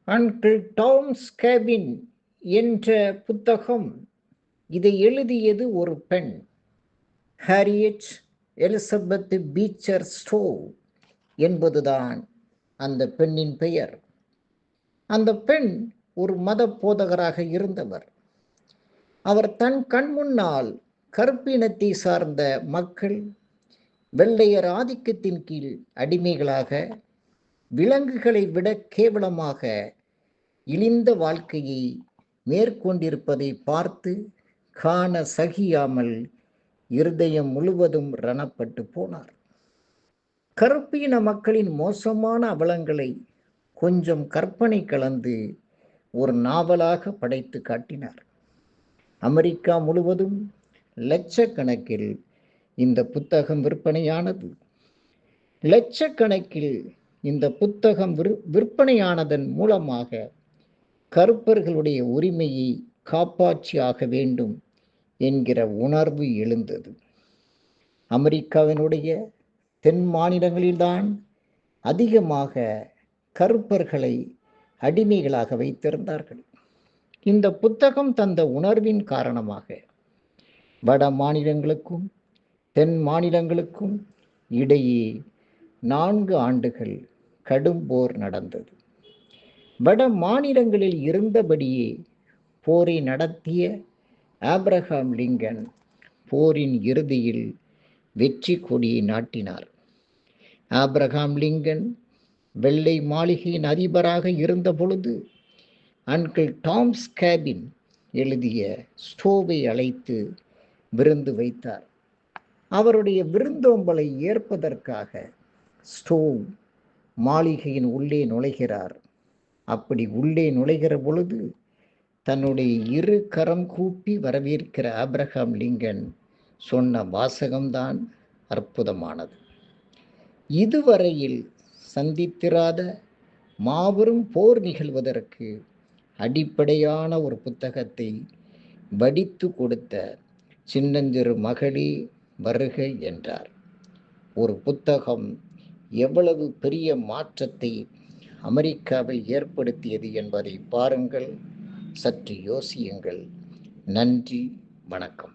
Uncle Tom's cabin என்ற புத்தகம். இதை எழுதியது ஒரு பெண், ஹாரியட் எலிசபெத் பீச்சர் ஸ்டோ என்பதுதான் அந்த பெண்ணின் பெயர். அந்த பெண் ஒரு மத போதகராக இருந்தவர். அவர் தன் கண் முன்னால் கருப்பினத்தை சார்ந்த மக்கள் வெள்ளையர் ஆதிக்கத்தின் கீழ் அடிமைகளாக, விலங்குகளை விட கேவலமாக இழிந்த வாழ்க்கையை மேற்கொண்டிருப்பதை பார்த்து காண சகியாமல் இருதயம் முழுவதும் ரணப்பட்டு போனார். கருப்பின மக்களின் மோசமான அவலங்களை கொஞ்சம் கற்பனை கலந்து ஒரு நாவலாக படைத்து காட்டினார். அமெரிக்கா முழுவதும் லட்சக்கணக்கில் இந்த புத்தகம் விற்பனையானது. லட்சக்கணக்கில் இந்த புத்தகம் விற்பனையானதன் மூலமாக கருப்பர்களுடைய உரிமையை காப்பாற்றியாக வேண்டும் என்கிற உணர்வு எழுந்தது. அமெரிக்காவினுடைய தென் மாநிலங்களில்தான் அதிகமாக கருப்பர்களை அடிமைகளாக வைத்திருந்தார்கள். இந்த புத்தகம் தந்த உணர்வின் காரணமாக வட மாநிலங்களுக்கும் தென் மாநிலங்களுக்கும் இடையே 4 ஆண்டுகள் கடும் போர் நடந்தது. வட மாநிலங்களில் இருந்தபடியே போரை நடத்திய ஆப்ரஹாம் லிங்கன் போரின் இறுதியில் வெற்றி கொடியை நாட்டினார். ஆப்ரஹாம் லிங்கன் வெள்ளை மாளிகையின் அதிபராக இருந்த பொழுது அங்கிள் டாம்ஸ் கேபின் எழுதிய ஸ்டோவை அழைத்து விருந்து வைத்தார். அவருடைய விருந்தோம்பலை ஏற்பதற்காக ஸ்டோ மாளிகையின் உள்ளே நுழைகிறார். அப்படி உள்ளே நுழைகிற பொழுது தன்னுடைய 2 கரம் கூப்பி வரவேற்கிற ஆப்ரஹாம் லிங்கன் சொன்ன வாசகம்தான் அற்புதமானது. இதுவரையில் சந்தித்திராத மாபெரும் போர் நிகழ்வதற்கு அடிப்படையான ஒரு புத்தகத்தை வடித்து கொடுத்த சின்னஞ்சிறு மகளே வருக என்றார். ஒரு புத்தகம் எவ்வளவு பெரிய மாற்றத்தை அமெரிக்காவில் ஏற்படுத்தியது என்பதை பாருங்கள், சற்று யோசியுங்கள். நன்றி, வணக்கம்.